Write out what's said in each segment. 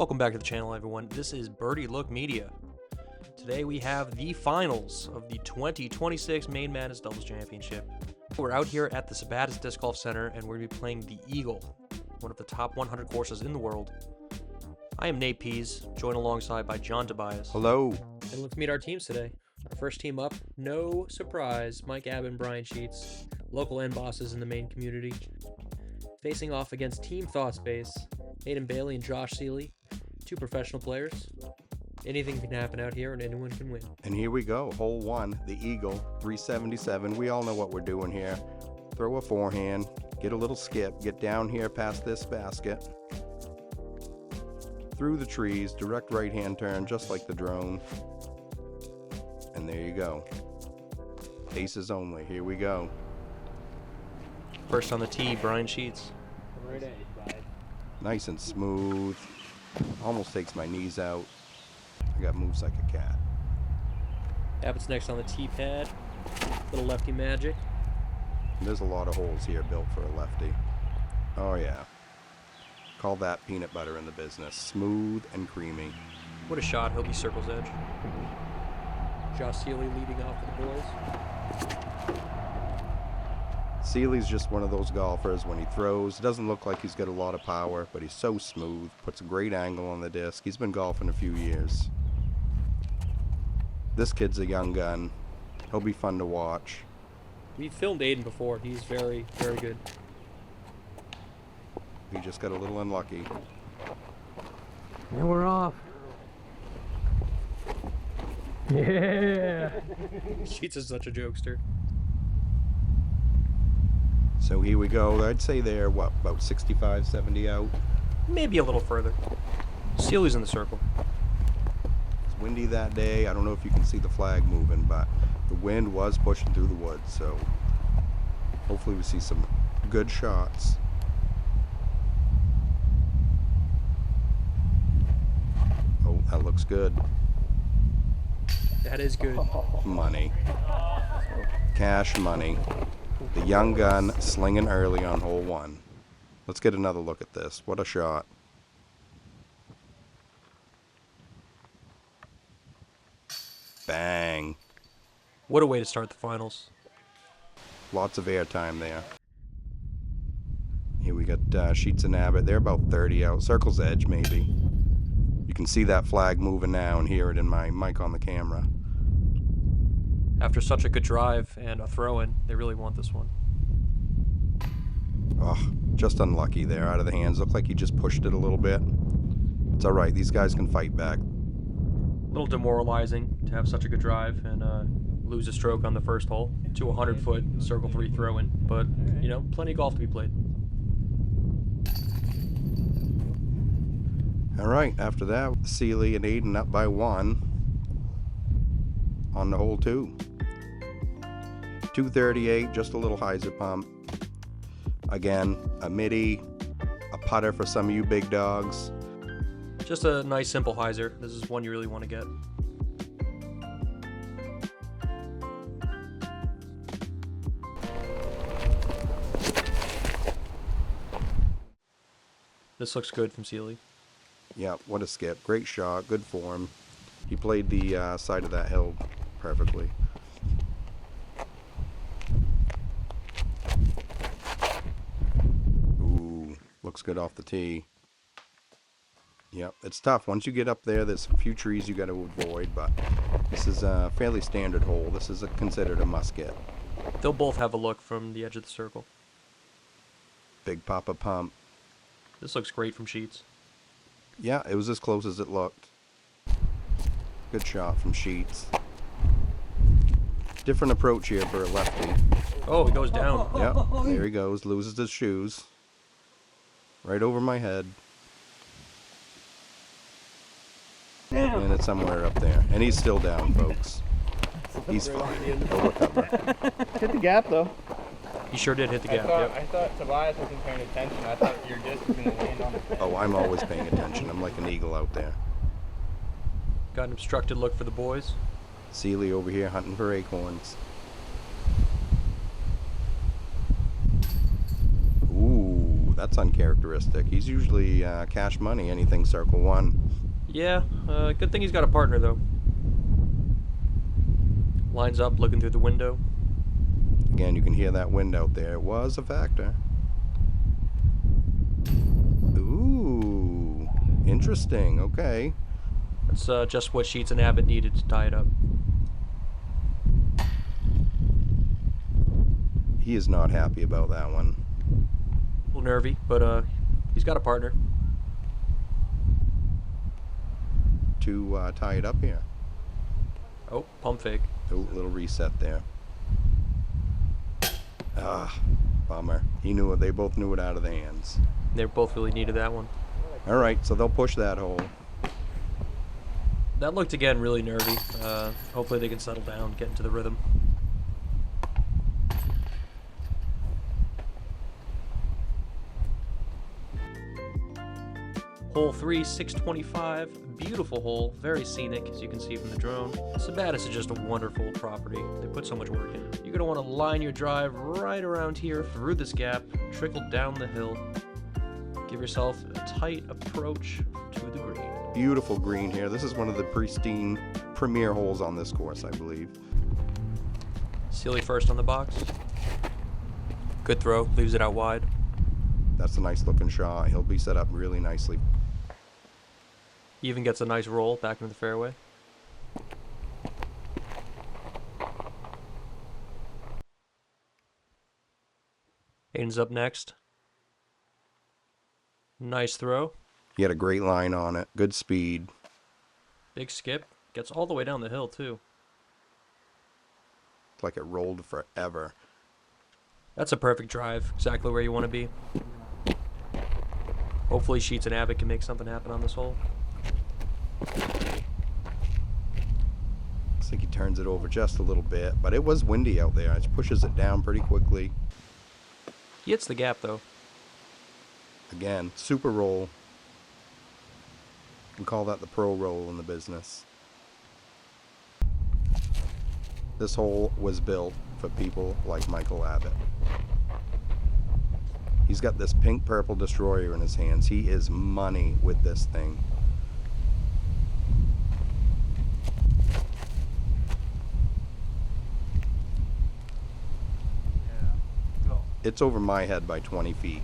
Welcome back to the channel, everyone. This is Birdie Look Media. Today we have the finals of the 2026 Maine Madness Doubles Championship. We're out here at the Sabbattus Disc Golf Center, and we're going to be playing the Eagle, one of the top 100 courses in the world. I am Nate Pease, joined alongside by Tobias. Hello. And let's meet our teams today. Our first team up, no surprise, Mike Abbott and Bryan, local end bosses in the Maine community. Facing off against Team ThoughtSpace, Aidan and Seeley, two professional players. Anything can happen out here and anyone can win. And here we go, hole one, the Eagle, 377. We all know what we're doing here. Throw a forehand, get a little skip, get down here past this basket. Through the trees, direct right-hand turn, just like the drone. And there you go. Aces only, here we go. First on the tee, Bryan Sheets. Right at you, bud. Nice and smooth. Almost takes my knees out. I got moves like a cat. Abbott's next on the tee pad. Little lefty magic. There's a lot of holes here built for a lefty. Oh yeah. Call that peanut butter in the business. Smooth and creamy. What a shot, he'll be circle's edge. Seeley leading off for the boys. Seeley's just one of those golfers. When he throws, it doesn't look like he's got a lot of power, but he's so smooth, puts a great angle on the disc. He's been golfing a few years. This kid's a young gun. He'll be fun to watch. We filmed Aidan before. He's very, very good. He just got a little unlucky. And we're off. Yeah. Sheets is such a jokester. So here we go. I'd say they're, what, about 65, 70 out? Maybe a little further. Seeley's in the circle. It's windy that day. I don't know if you can see the flag moving, but the wind was pushing through the woods, so hopefully we see some good shots. Oh, that looks good. That is good. Money. Cash money. The young gun slinging early on hole one. Let's get another look at this. What a shot. Bang. What a way to start the finals. Lots of airtime there. Here we got Sheets and Abbott. They're about 30 out. Circle's edge, maybe. You can see that flag moving now and hear it in my mic on the camera. After such a good drive and a throw-in, they really want this one. Oh, just unlucky there, out of the hands. Looked like he just pushed it a little bit. It's all right. These guys can fight back. A little demoralizing to have such a good drive and lose a stroke on the first hole to a 100-foot circle 3 throw-in. But, you know, plenty of golf to be played. All right, after that, Seeley and Aidan up by 1 on the hole 2. 238, just a little hyzer pump. Again, a midi, a putter for some of you big dogs. Just a nice simple hyzer. This is one you really want to get. This looks good from Seeley. Yeah, what a skip. Great shot, good form. He played the side of that hill perfectly. Ooh, looks good off the tee. Yep, it's tough. Once you get up there, there's a few trees you got to avoid, but this is a fairly standard hole. This is considered a must-get. They'll both have a look from the edge of the circle. Big papa pump. This looks great from Sheets. Yeah, it was as close as it looked. Good shot from Sheets. Different approach here for a lefty. Oh, he goes down. Yep, there he goes. Loses his shoes. Right over my head. And it's somewhere up there. And he's still down, folks. He's fine. He'll recover. Hit the gap, though. He sure did hit the gap. I thought Tobias wasn't paying attention. I thought your disc was going to land on the pin. Oh, I'm always paying attention. I'm like an eagle out there. Got an obstructed look for the boys. Seeley over here hunting for acorns. Ooh, That's uncharacteristic. He's usually cash money, anything circle 1. Yeah, good thing he's got a partner, though. Lines up, looking through the window. Again, you can hear that wind out there. It was a factor. Ooh, interesting. Okay. That's just what Sheets and Abbott needed to tie it up. He is not happy about that one. A little nervy, but he's got a partner. To tie it up here. Oh, pump fake. Oh, little reset there. Ah, bummer. He knew it. They both knew it out of the hands. They both really needed that one. All right, so they'll push that hole. That looked, again, really nervy. Hopefully they can settle down, get into the rhythm. Hole 3, 625. Beautiful hole, very scenic, as you can see from the drone. Sabbattus is just a wonderful property. They put so much work in. You're going to want to line your drive right around here, through this gap, trickle down the hill. Give yourself a tight approach to the green. Beautiful green here. This is one of the pristine premier holes on this course, I believe. Seeley first on the box. Good throw, leaves it out wide. That's a nice looking shot. He'll be set up really nicely. He even gets a nice roll back into the fairway. Aidan's up next. Nice throw. He had a great line on it. Good speed. Big skip. Gets all the way down the hill, too. It's like it rolled forever. That's a perfect drive. Exactly where you want to be. Hopefully Sheets and Abbott can make something happen on this hole. Looks like he turns it over just a little bit, but it was windy out there. It pushes it down pretty quickly. He hits the gap, though. Again, super roll. We call that the pro roll in the business. This hole was built for people like Michael Abbott. He's got this pink purple destroyer in his hands. He is money with this thing. It's over my head by 20 feet.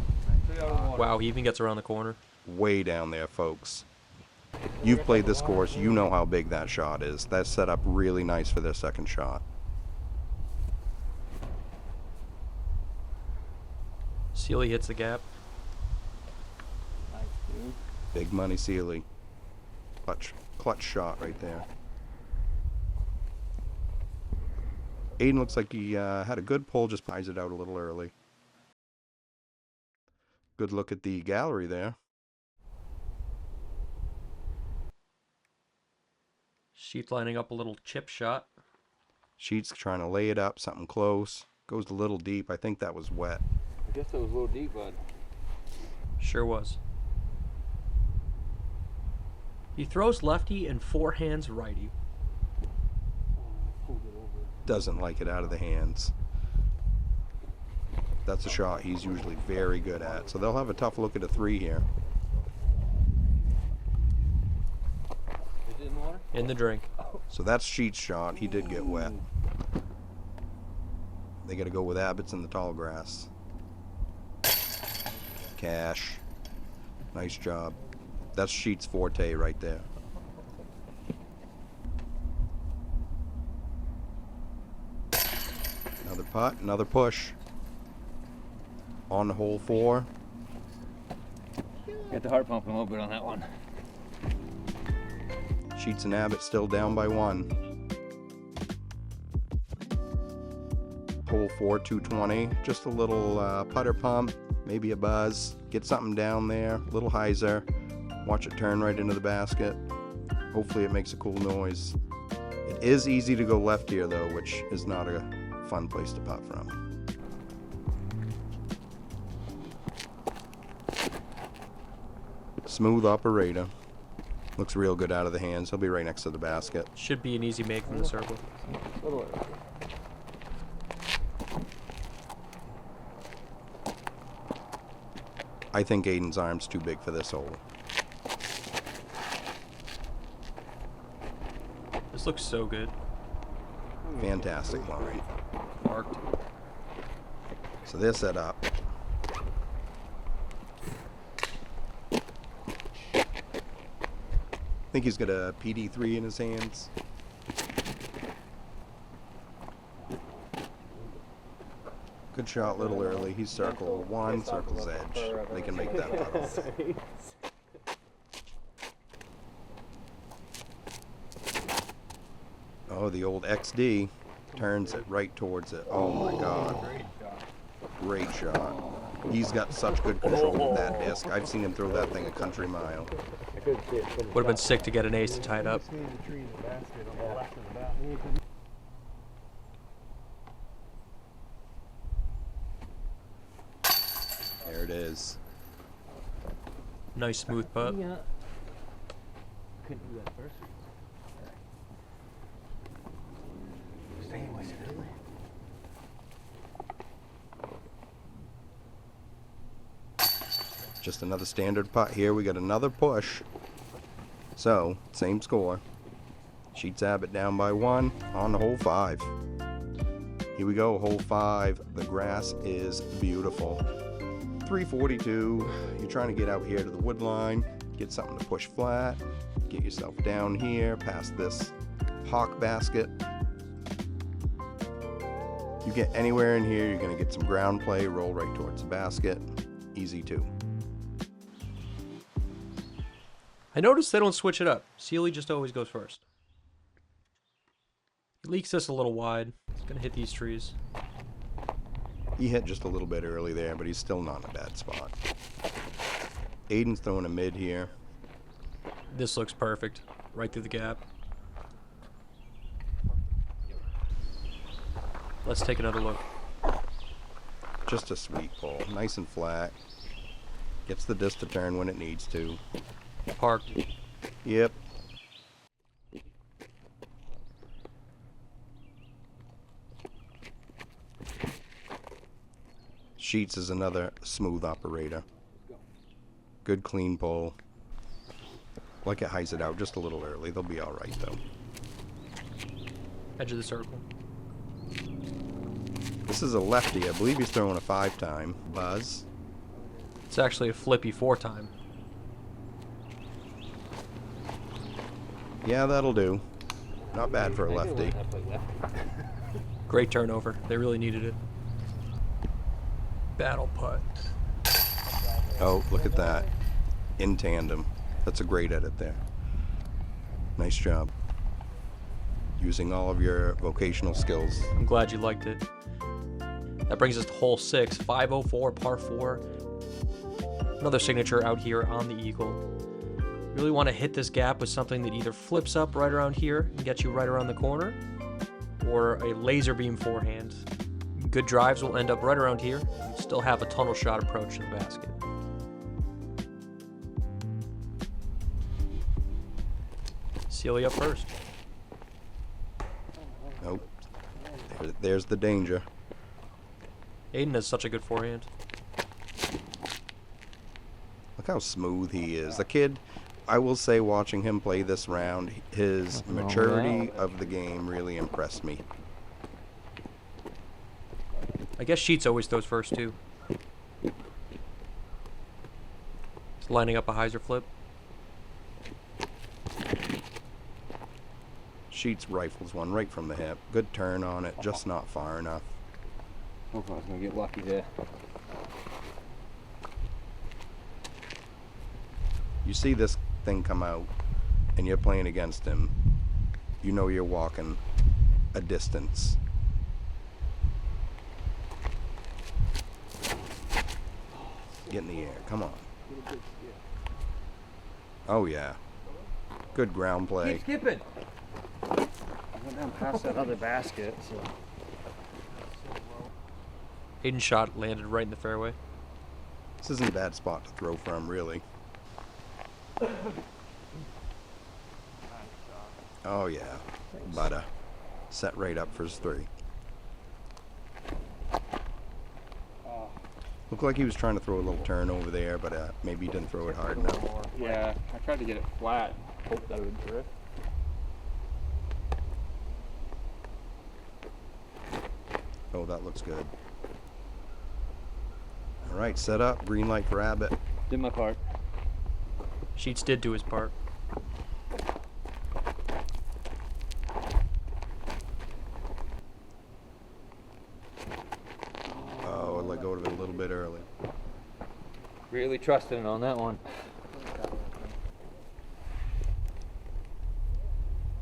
Wow, he even gets around the corner. Way down there, folks. You've played this course. You know how big that shot is. That's set up really nice for their second shot. Seeley hits the gap. Nice, dude. Big money, Seeley. Clutch shot right there. Aidan looks like he had a good pull, just pies it out a little early. Good look at the gallery there. Sheets lining up a little chip shot. Sheets trying to lay it up, something close. Goes a little deep. I think that was wet. I guess that was a little deep, bud. Sure was. He throws lefty and forehands righty. Doesn't like it out of the hands. That's a shot he's usually very good at. So they'll have a tough look at a 3 here. Is it in the water? In the drink. So that's Sheets' shot. He did get wet. They got to go with Abbott's in the tall grass. Cash. Nice job. That's Sheets' forte right there. Another putt, another push. On the hole 4. Got the heart pumping a little bit on that one. Sheets and Abbott still down by 1. Hole 4, 220. Just a little putter pump, maybe a buzz. Get something down there, a little hyzer. Watch it turn right into the basket. Hopefully it makes a cool noise. It is easy to go left here though, which is not a fun place to putt from. Smooth operator. Looks real good out of the hands. He'll be right next to the basket. Should be an easy make from the circle. I think Aiden's arm's too big for this hole. This looks so good. Fantastic line. Marked. So they're set up. I think he's got a PD3 in his hands. Good shot, a little early. He's circle one, circle's edge. They can make that puddle. Oh, the old XD turns it right towards it. Oh my God. Great shot. He's got such good control of that disc. I've seen him throw that thing a country mile. Would have been sick to get an ace to tie it up. There it is. Nice smooth putt. Couldn't do that first. Just another standard putt here. We got another push. So, same score. Sheets Abbott down by 1 on hole 5. Here we go, hole 5. The grass is beautiful. 342. You're trying to get out here to the wood line, get something to push flat, get yourself down here past this hawk basket. You get anywhere in here, you're going to get some ground play, roll right towards the basket. Easy too. I noticed they don't switch it up. Seeley just always goes first. He leaks this a little wide. It's going to hit these trees. He hit just a little bit early there, but he's still not in a bad spot. Aiden's throwing a mid here. This looks perfect. Right through the gap. Let's take another look. Just a sweet pull. Nice and flat. Gets the disc to turn when it needs to. Parked. Yep. Sheets is another smooth operator. Good clean pull. Like it highs it out just a little early. They'll be alright though. Edge of the circle. This is a lefty. I believe he's throwing a 5-time. Buzz. It's actually a flippy 4-time. Yeah, that'll do. Not bad for a lefty. Great turnover. They really needed it. Battle putt. Oh, look at that. In tandem. That's a great edit there. Nice job. Using all of your vocational skills. I'm glad you liked it. That brings us to hole 6, 504 par 4. Another signature out here on the eagle. Really want to hit this gap with something that either flips up right around here and gets you right around the corner, or a laser beam forehand. Good drives will end up right around here and still have a tunnel shot approach to the basket. Seeley up first. Nope. There's the danger. Aidan has such a good forehand. Look how smooth he is. The kid, I will say, watching him play this round, his maturity of the game really impressed me. I guess Sheets always throws first too. He's lining up a hyzer flip. Sheets rifles one right from the hip. Good turn on it, just not far enough. I was gonna get lucky there. You see this thing come out, and you're playing against him. You know you're walking a distance. Get in the air, come on. Oh yeah. Good ground play. Keep skipping. I went down past that other basket, so. Aidan's shot landed right in the fairway. This isn't a bad spot to throw from, really. Oh yeah, butter. Set right up for his 3. Looked like he was trying to throw a little turn over there, but maybe he didn't throw it hard enough. Yeah, I tried to get it flat. Hope that it would drift. Oh, that looks good. All right, set up. Green light for Abbott. Did my part. Sheets did do his part. Oh, I let go of it a little bit early. Really trusting on that one.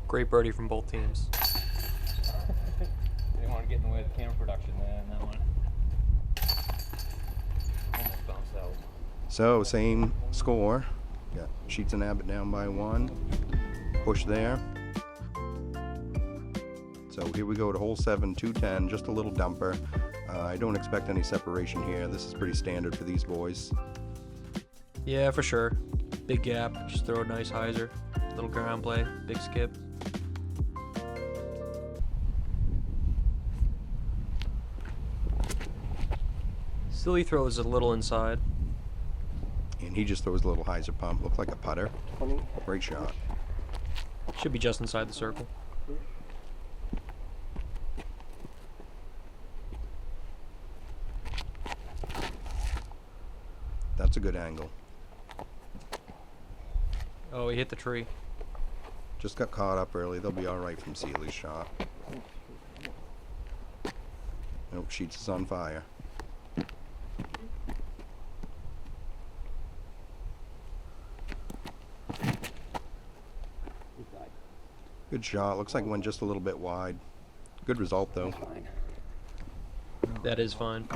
Great birdie from both teams. Didn't want to get in the way of the camera production there on that one. Almost bounced out. So, same score. Got Sheets and Abbott down by 1. Push there. So here we go to hole 7, 210, just a little dumper. I don't expect any separation here. This is pretty standard for these boys. Yeah, for sure. Big gap, just throw a nice hyzer. Little ground play, big skip. Seeley throws a little inside. And he just throws a little hyzer pump. Looked like a putter. 20. Great shot. Should be just inside the circle. That's a good angle. Oh, he hit the tree. Just got caught up early. They'll be all right from Seeley's shot. Nope, Sheets is on fire. Good shot. Looks like it went just a little bit wide. Good result, though. Fine. That is fine.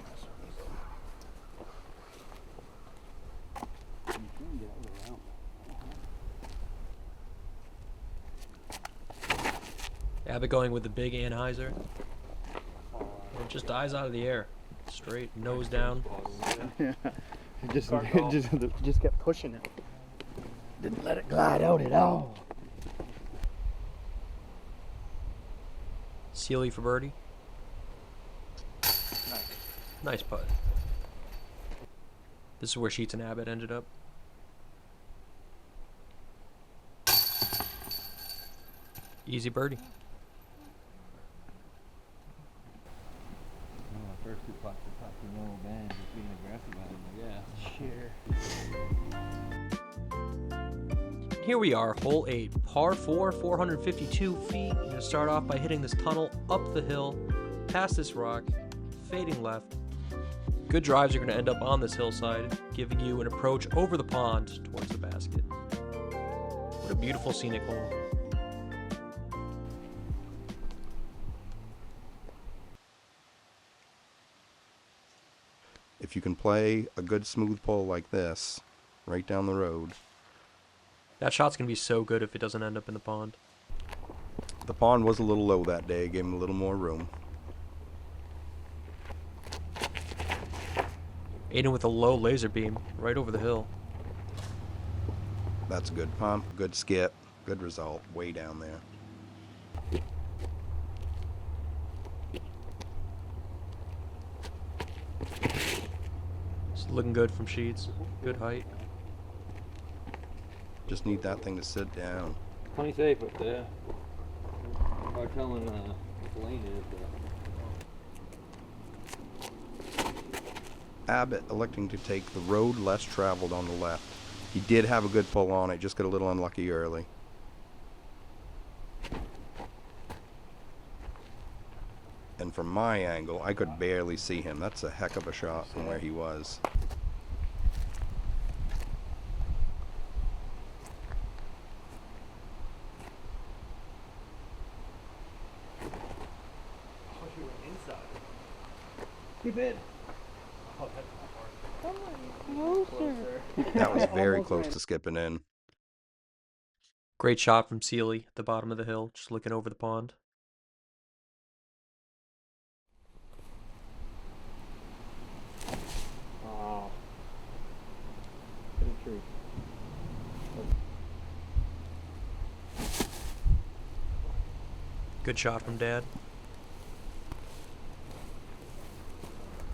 Abbott going with the big anhyzer. It just dies out of the air. Straight, nose down. Yeah. Just kept pushing it. Didn't let it glide out at all. Seeley for birdie. Nice putt. This is where Sheets and Abbott ended up. Easy birdie. First two putts are talking normal band, just being aggressive on them, yeah. Here we are, hole 8, par 4, 452 feet. You're gonna start off by hitting this tunnel up the hill, past this rock, fading left. Good drives are gonna end up on this hillside, giving you an approach over the pond towards the basket. What a beautiful scenic hole. If you can play a good smooth pull like this, right down the road. That shot's gonna be so good if it doesn't end up in the pond. The pond was a little low that day, gave him a little more room. Aidan with a low laser beam right over the hill. That's a good pump, good skip, good result, way down there. It's looking good from Sheets. Good height. Just need that thing to sit down. Plenty safe up there. I was telling Blaine Abbott electing to take the road less traveled on the left. He did have a good pull on it, just got a little unlucky early. And from my angle, I could barely see him. That's a heck of a shot from where he was. Keep it. That was very close to skipping in. Great shot from Seeley at the bottom of the hill, just looking over the pond. Oh. Hit a tree. Good shot from Dad.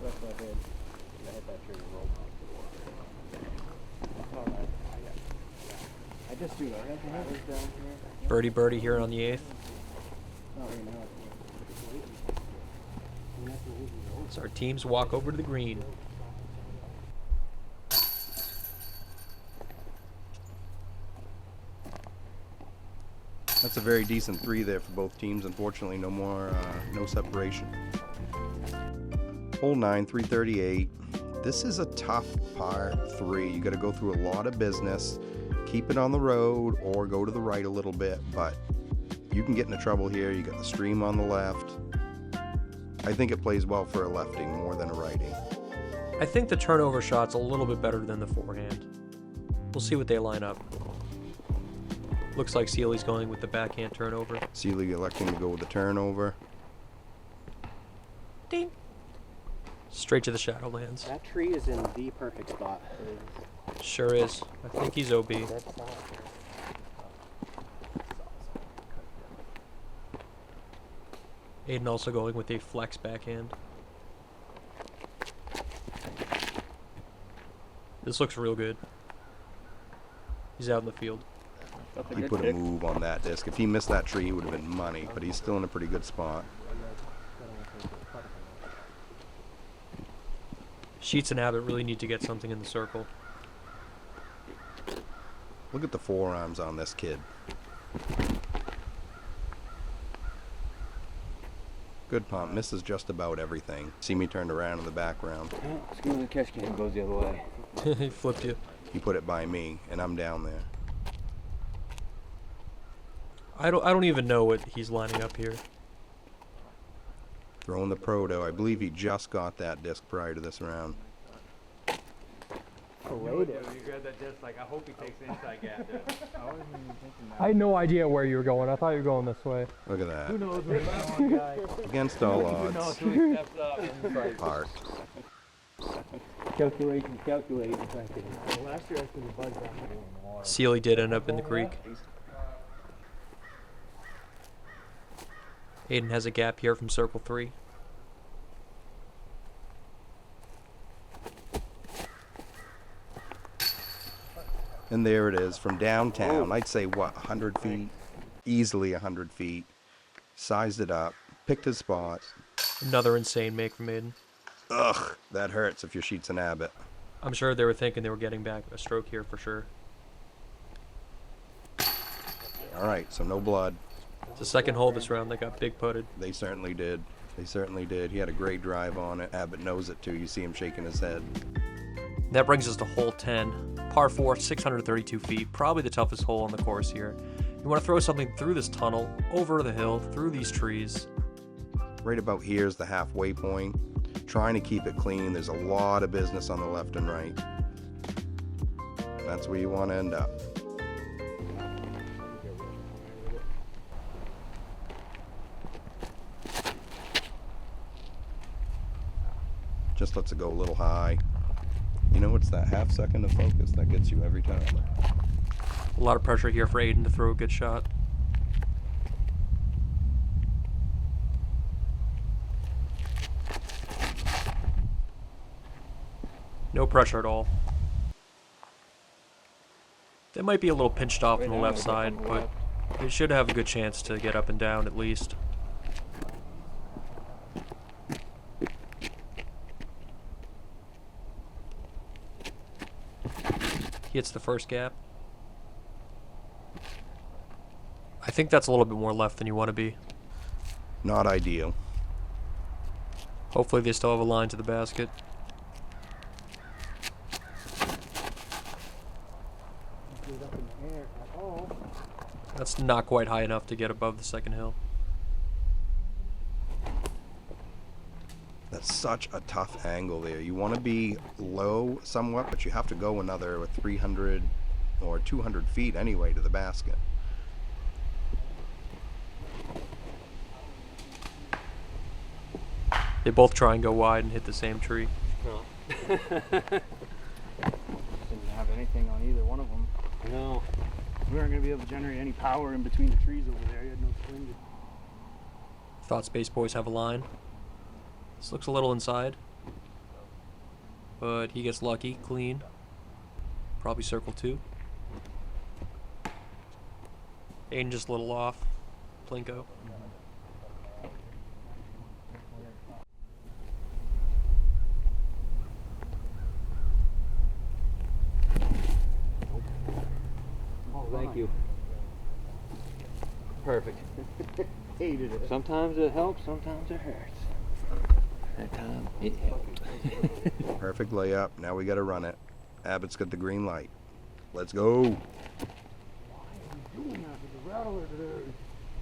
That's my head. that trigger roll. I just do that. Down here. Birdie here on the 8th. Not right now. So our teams walk over to the green. That's a very decent 3 there for both teams. Unfortunately, no separation. Hole 9, 338. This is a tough par 3. You got to go through a lot of business, keep it on the road, or go to the right a little bit. But you can get into trouble here. You got the stream on the left. I think it plays well for a lefty more than a righty. I think the turnover shot's a little bit better than the forehand. We'll see what they line up. Looks like Seeley's going with the backhand turnover. Seeley electing to go with the turnover. Ding. Straight to the Shadowlands. That tree is in the perfect spot. Sure is. I think he's OB. Aidan also going with a flex backhand. This looks real good. He's out in the field. He put a move on that disc. If he missed that tree, he would have been money, but he's still in a pretty good spot. Sheets and Abbott really need to get something in the circle. Look at the forearms on this kid. Good pump. Misses just about everything. See me turned around in the background. As soon as the catch can goes the other way. He flipped you. He put it by me, and I'm down there. I don't even know what he's lining up here. Throwing the proto. I believe he just got that disc prior to this round. You grab that disc like, I hope he takes the inside gap, dude. I had no idea where you were going. I thought you were going this way. Look at that. Who knows where that one guy? Against all Who knows odds. who he steps up and it's like, Parked. Calculate. Last year I was pretty buzzed on it. Seeley did end up in the creek. Aidan has a gap here from circle 3. And there it is from downtown. I'd say, what, 100 feet? Easily 100 feet. Sized it up. Picked his spot. Another insane make from Aidan. Ugh, that hurts if you're Sheets and Abbott. I'm sure they were thinking they were getting back a stroke here for sure. All right, so no blood. It's the second hole this round. They got big putted. They certainly did. They certainly did. He had a great drive on it. Abbott knows it too. You see him shaking his head. That brings us to hole 10. Par 4, 632 feet. Probably the toughest hole on the course here. You want to throw something through this tunnel, over the hill, through these trees. Right about here is the halfway point. Trying to keep it clean. There's a lot of business on the left and right. That's where you want to end up. Just lets it go a little high. You know, it's that half second of focus that gets you every time. A lot of pressure here for Aidan to throw a good shot. No pressure at all. They might be a little pinched off on the left side, but they should have a good chance to get up and down at least. He hits the first gap. I think that's a little bit more left than you want to be. Not ideal. Hopefully they still have a line to the basket. That's not quite high enough to get above the second hill. That's such a tough angle there. You want to be low somewhat, but you have to go another 300 or 200 feet anyway to the basket. They both try and go wide and hit the same tree. Didn't have anything on either one of them. no. We weren't going to be able to generate any power in between the trees over there. You had no swing. Thought Space Boys have a line. This looks a little inside. but he gets lucky, clean. Probably circle 2. Aidan just a little off. Plinko. Oh, thank you. Perfect. Hated it. Sometimes it helps, sometimes it hurts. That time it helped. Perfect layup. Now we got to run it. Abbott's got the green light. Let's go.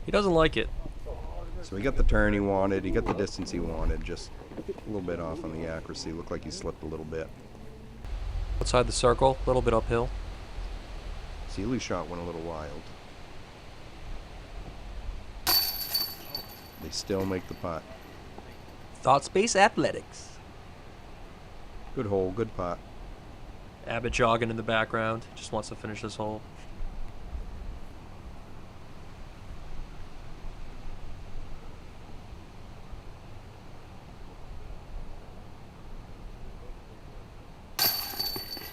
He doesn't like it. So he got the turn he wanted. He got the distance he wanted. Just a little bit off on the accuracy. Looked like he slipped a little bit. Outside the circle, a little bit uphill. Seeley's shot went a little wild. They still make the putt. Thought Space Athletics. Good hole, good putt. Abbott jogging in the background. Just wants to finish this hole.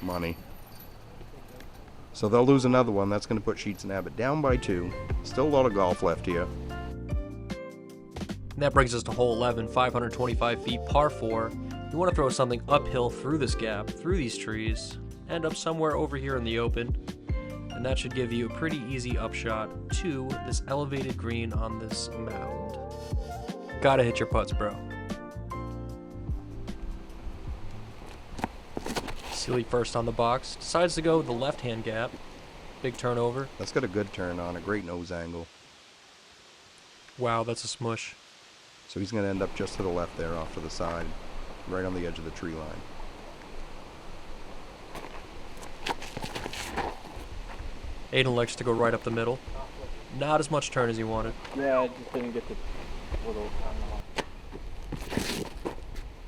Money. So they'll lose another one. That's going to put Sheets and Abbott down by 2. Still a lot of golf left here. And that brings us to hole 11, 525 feet, par 4. You want to throw something uphill through this gap, through these trees, end up somewhere over here in the open, and that should give you a pretty easy upshot to this elevated green on this mound. Gotta hit your putts, bro. Seeley first on the box, decides to go with the left-hand gap. Big turnover. That's got a good turn on, a great nose angle. Wow, that's a smush. So he's going to end up just to the left there, off to the side, right on the edge of the tree line. Aidan likes to go right up the middle. Not as much turn as he wanted. Yeah, I just didn't get the little.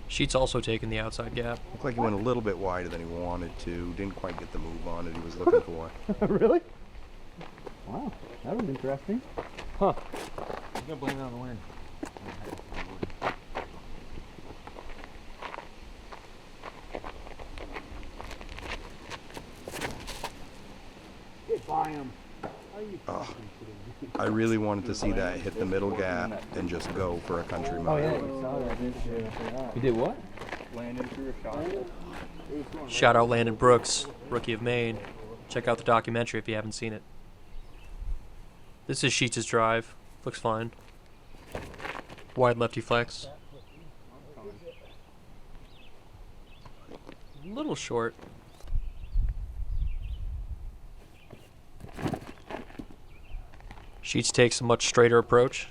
Sheets also taking the outside gap. Looked like he went a little bit wider than he wanted to. Didn't quite get the move on it he was looking for. Really? Wow, that was interesting. Huh. I'm gonna blame it on the wind. Get by him. Oh, I really wanted to see that hit the middle gap and just go for a country mile. Oh yeah, you saw that, didn't you? You did what? Landon threw a shot. Shout out Landon Brooks, rookie of Maine. Check out the documentary if you haven't seen it. This is Sheets' drive. Looks fine. Wide lefty flex. A little short. Sheets takes a much straighter approach.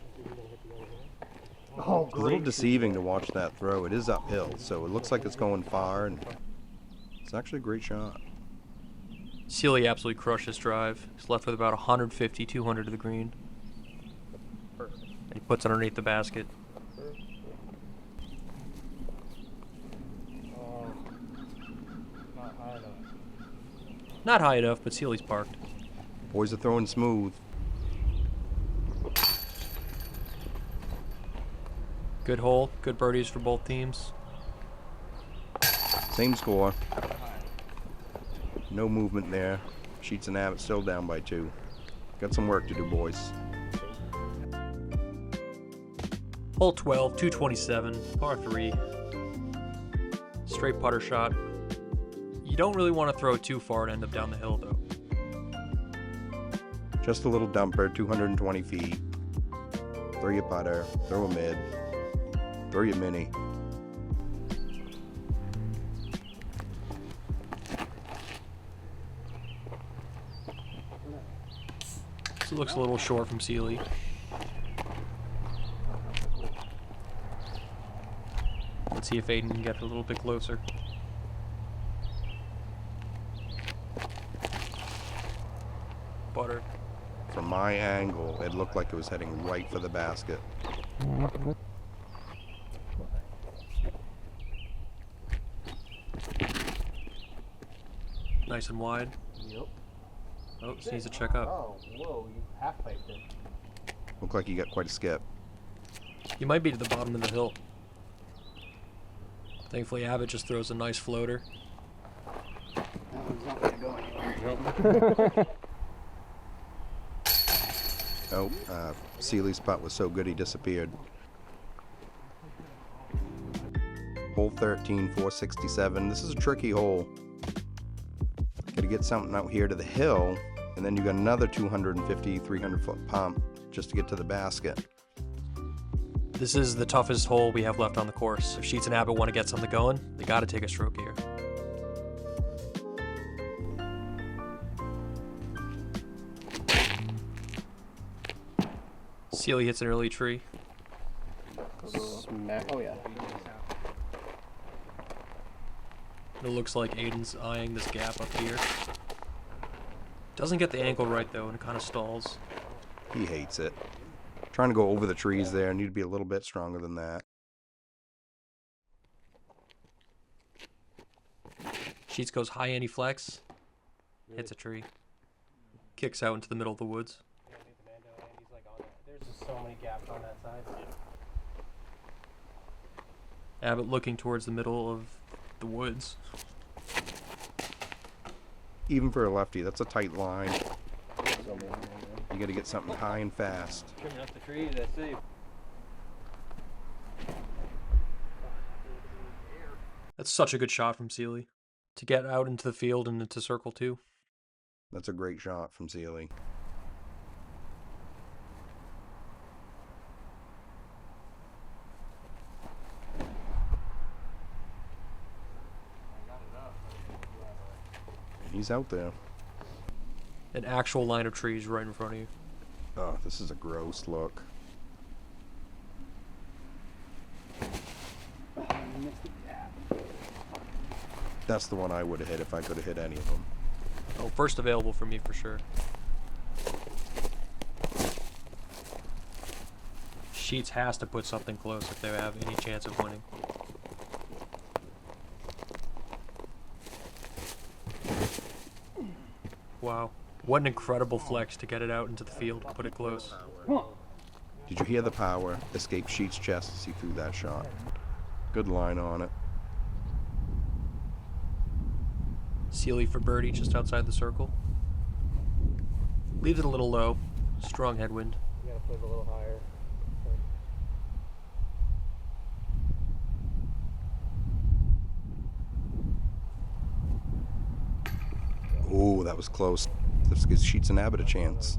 Oh, It's a little deceiving to watch that throw. It is uphill, so it looks like it's going far, and it's actually a great shot. Seeley absolutely crushed his drive. He's left with about 150, 200 to the green. And he puts it underneath the basket. Not high enough, but Seeley's parked. Boys are throwing smooth. Good hole, good birdies for both teams. Same score. No movement there. Sheets and Abbott still down by 2. Got some work to do, boys. Hole 12, 227, par 3. Straight putter shot. You don't really want to throw it too far and end up down the hill, though. Just a little dumper, 220 feet. Throw your putter, throw a mid, throw your mini. This looks a little short from Seeley. Let's see if Aidan can get it a little bit closer. Butter. From my angle, it looked like it was heading right for the basket. Nice and wide. Yep. Oh, just needs to check up. Oh, whoa, you half piped it. Looked like he got quite a skip. You might be to the bottom of the hill. Thankfully, Abbott just throws a nice floater. That one's not going to go anywhere. Oh, Seeley's putt was so good he disappeared. Hole 13, 467. This is a tricky hole. Got to get something out here to the hill, and then you got another 250, 300 foot pump just to get to the basket. This is the toughest hole we have left on the course. If Sheets and Abbott want to get something going, they got to take a stroke here. Seeley hits an early tree. Smack. Oh, yeah. It looks like Aidan's eyeing this gap up here. Doesn't get the angle right though, and it kind of stalls. He hates it. Trying to go over the trees there. Need to be a little bit stronger than that. Sheets goes high anti-flex, hits a tree, kicks out into the middle of the woods. There's just so many gaps on that side. Abbott looking towards the middle of the woods. Even for a lefty, that's a tight line. You got to get something high and fast. Trimming up the tree, that's safe. That's such a good shot from Seeley. To get out into the field and into circle two. That's a great shot from Seeley. He's out there. An actual line of trees right in front of you. Oh, this is a gross look. That's the one I would have hit if I could have hit any of them. Oh, first available for me for sure. Sheets has to put something close if they have any chance of winning. Wow. What an incredible flex to get it out into the field, put it close. Did you hear the power escape Sheets' chest as he threw that shot? Good line on it. Seeley for birdie just outside the circle. Leaves it a little low. Strong headwind. You gotta put it a little higher. Oh, that was close. This gives Sheets and Abbott a chance.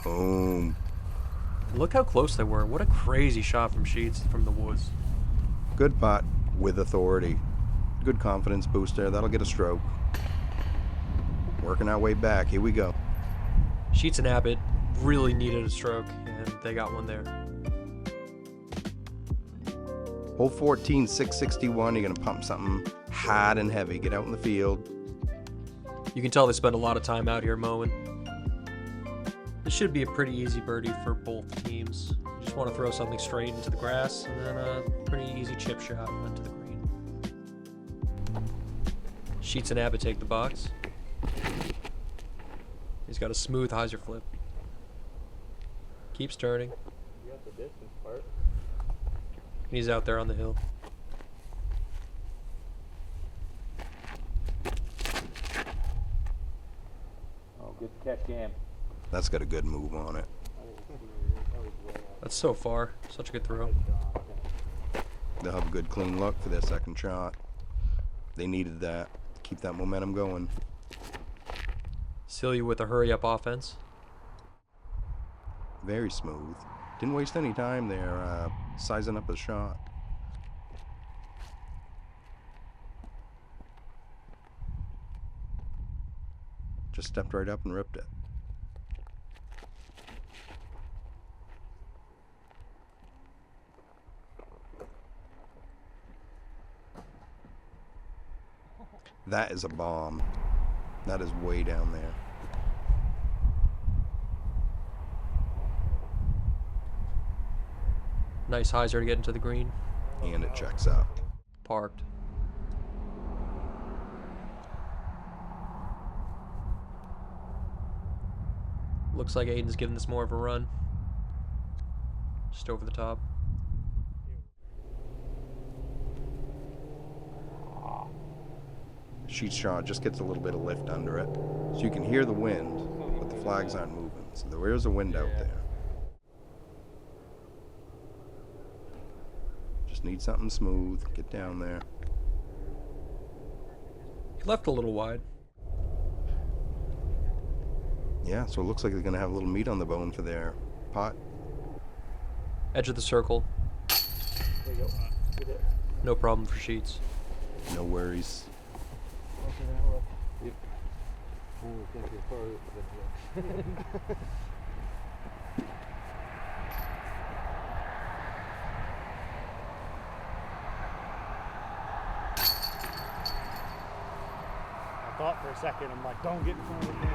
Boom. Look how close they were. What a crazy shot from Sheets from the woods. Good putt with authority. Good confidence booster. That'll get a stroke. Working our way back. Here we go. Sheets and Abbott really needed a stroke, and they got one there. Hole 14, 661. You're going to pump something hard and heavy. Get out in the field. You can tell they spend a lot of time out here mowing. This should be a pretty easy birdie for both teams. You just want to throw something straight into the grass, and then a pretty easy chip shot into the green. Sheets and Abbott take the box. He's got a smooth hyzer flip. Keeps turning. You got the distance part. He's out there on the hill. Oh, good catch, Cam. That's got a good move on it. That's so far. Such a good throw. They'll have a good clean look for their second shot. They needed that. Keep that momentum going. Seeley with a hurry-up offense. Very smooth. Didn't waste any time there sizing up his shot. Just stepped right up and ripped it. That is a bomb. That is way down there. Nice hyzer to get into the green. And it checks out. Parked. Looks like Aidan's giving this more of a run. just over the top. Sheet shot just gets a little bit of lift under it, so you can hear the wind, but the flags aren't moving. So there is a wind out there. Just need something smooth. Get down there. He left a little wide. Yeah, so it looks like they're gonna have a little meat on the bone for their pot. Edge of the circle. There you go. Get it. No problem for Sheets. No worries. Closer than it looked. Yep. I think you're far than I thought for a second, I'm like, don't get in front of the thing.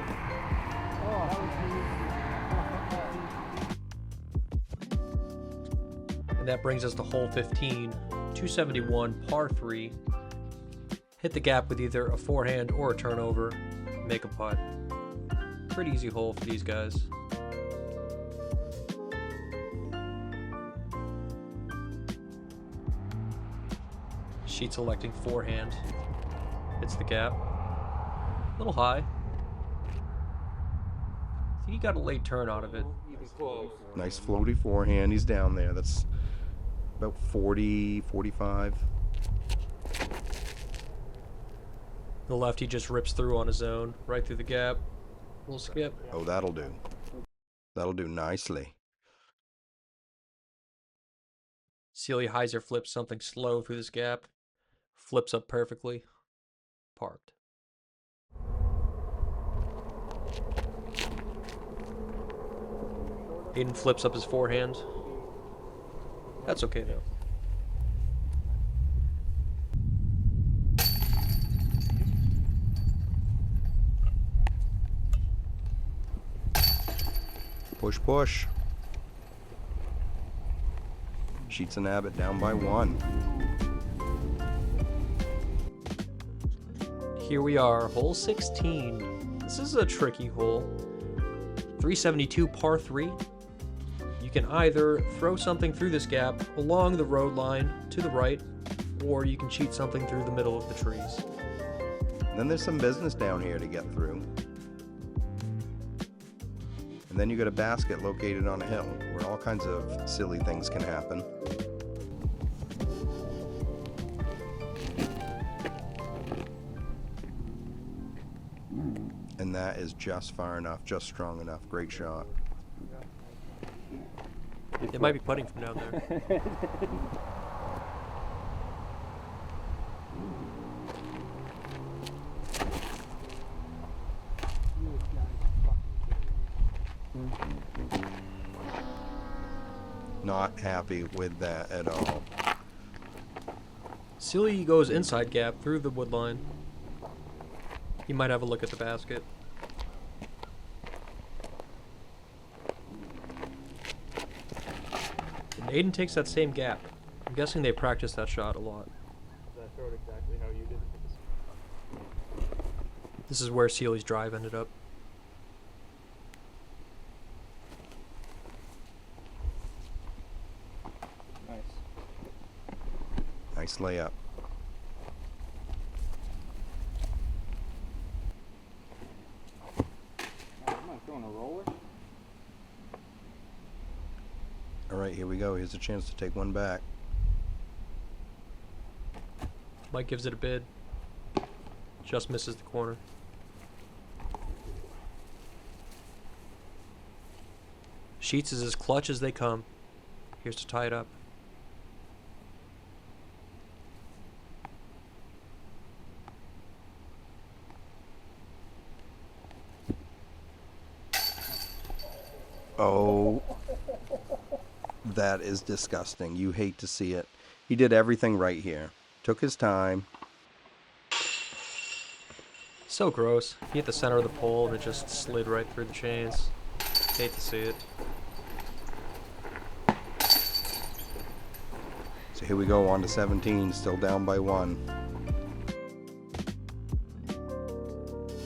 Oh, that was And that brings us to hole 15, 271, par 3. Hit the gap with either a forehand or a turnover. Make a putt. Pretty easy hole for these guys. Sheets electing forehand. Hits the gap. A little high. I think he got a late turn out of it. even close. Nice floaty forehand. He's down there. That's about 40, 45. The lefty just rips through on his own, right through the gap. Little skip. Oh, that'll do. That'll do nicely. Seeley Heiser flips something slow through this gap. Flips up perfectly. Parked. Aidan flips up his forehand. That's okay though. Push, push. Sheets and Abbott down by 1. Here we are, hole 16. This is a tricky hole. 372 par 3. You can either throw something through this gap along the road line to the right, or you can cheat something through the middle of the trees. And then there's some business down here to get through. And then you got a basket located on a hill where all kinds of silly things can happen. And that is just far enough, just strong enough. Great shot. They might be putting from down there. Not happy with that at all. Seeley goes inside gap through the wood line. He might have a look at the basket. And Aidan takes that same gap. I'm guessing they practiced that shot a lot. Did I throw it exactly how you did it? This is where Seeley's drive ended up. Nice. Nice layup. Am I throwing a roller? All right, here we go. Here's a chance to take one back. Mike gives it a bid. Just misses the corner. Sheets is as clutch as they come. Here's to tie it up. Oh, that is disgusting. You hate to see it. He did everything right here. Took his time. So gross. He hit the center of the pole and it just slid right through the chains. Hate to see it. So here we go on to 17, still down by 1.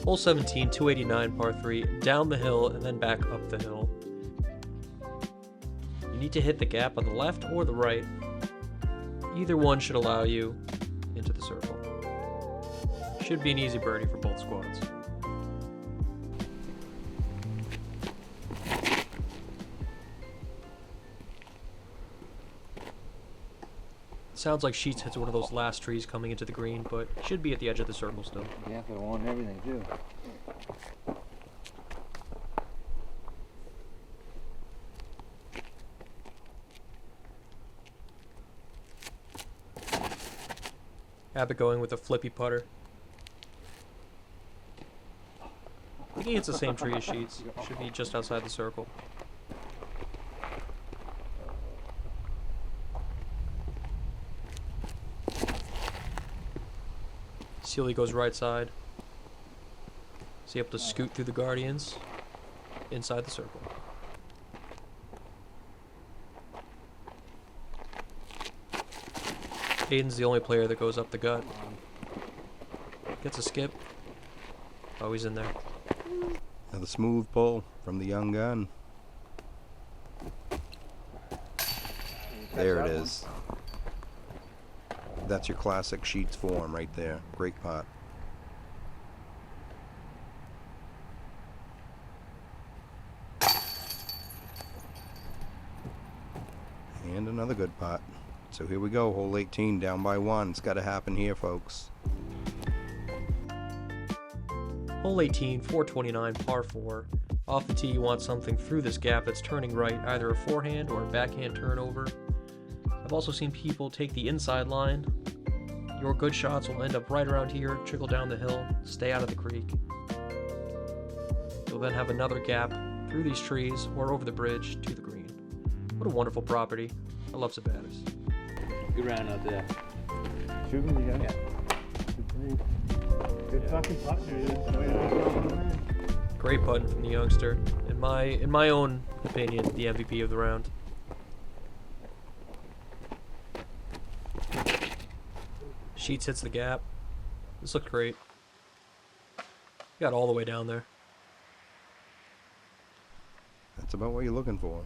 Hole 17, 289 par 3, down the hill and then back up the hill. You need to hit the gap on the left or the right. Either one should allow you into the circle. Should be an easy birdie for both squads. Sounds like Sheets hits one of those last trees coming into the green, but should be at the edge of the circle still. Yeah, if I want everything too. Abbott going with a flippy putter. I think he hits the same tree as Sheets. Should be just outside the circle. Seeley goes right side. Is he able to scoot through the Guardians? Inside the circle. Aidan's the only player that goes up the gut. Gets a skip. Oh, he's in there. Another smooth pull from the young gun. There it is. That's your classic Sheets form right there. Great putt. And another good putt. So here we go, hole 18, down by 1. It's got to happen here, folks. Hole 18, 429, par 4. Off the tee, you want something through this gap that's turning right, either a forehand or a backhand turnover. I've also seen people take the inside line. Your good shots will end up right around here, trickle down the hill, stay out of the creek. You'll then have another gap through these trees or over the bridge to the green. What a wonderful property. I love Sabbattus. Good round out there. Shooting again? Yeah. Good fucking putt, dude. Great putting from the youngster. In my own opinion, the MVP of the round. Sheets hits the gap. This looked great. Got all the way down there. That's about what you're looking for.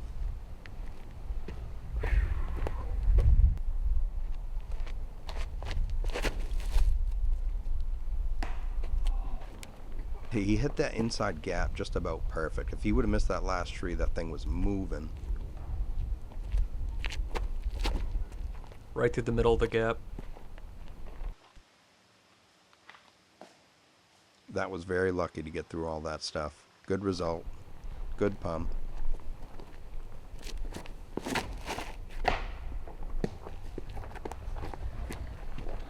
He hit that inside gap just about perfect. If he would have missed that last tree, that thing was moving. Right through the middle of the gap. That was very lucky to get through all that stuff. Good result. Good pump.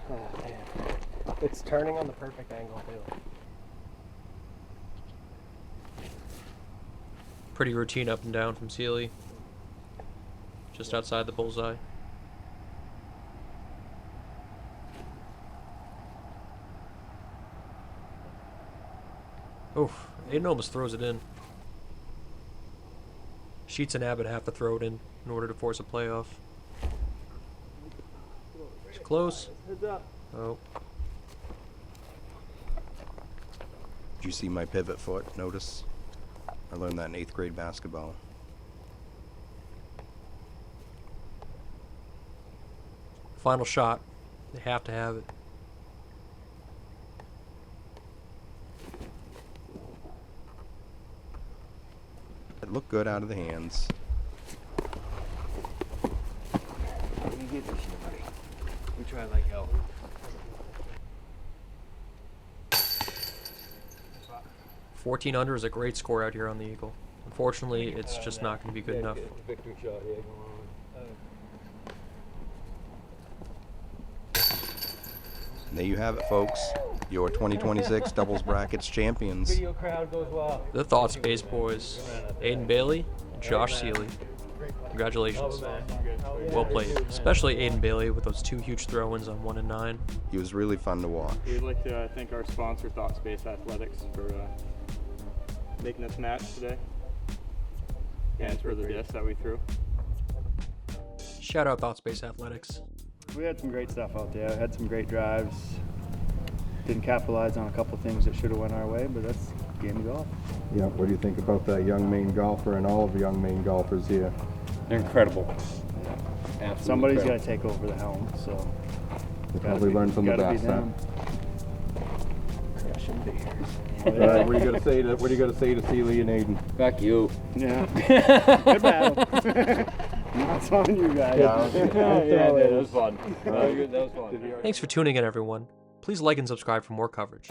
Oh, man. It's turning on the perfect angle, too. Pretty routine up and down from Seeley. Just outside the bullseye. Oof, Aidan almost throws it in. Sheets and Abbott have to throw it in order to force a playoff. It's close. Oh. Did you see my pivot foot? Notice? I learned that in 8th grade basketball. Final shot. They have to have it. It looked good out of the hands. You get this shit, buddy. We try like hell. 14 under is a great score out here on the Eagle. Unfortunately, it's just not going to be good enough. Victory shot here going on. There you have it, folks. Your 2026 doubles brackets champions. Video crowd goes wild. The Thought Space boys, Aidan Bailey and Josh Seeley. Congratulations. Well played. Especially Aidan Bailey with those 2 huge throw-ins on 1 and 9. He was really fun to watch. We'd like to thank our sponsor, Thought Space Athletics, for making us match today. And for the disc that we threw. Shout out Thought Space Athletics. We had some great stuff out there. Had some great drives. Didn't capitalize on a couple of things that should have went our way, but that's the game of golf. Yeah, what do you think about that young Maine golfer and all of the young Maine golfers here? They're incredible. Absolutely Somebody's got incredible. to take over the helm, so. They gotta probably be- learned from the gotta be best, huh? them. Crushing beers. What are you gonna say to Seeley and Aidan? Fuck you. Yeah. Good battle. That's on you guys. That was fun. That was fun. Thanks for tuning in, everyone. Please like and subscribe for more coverage.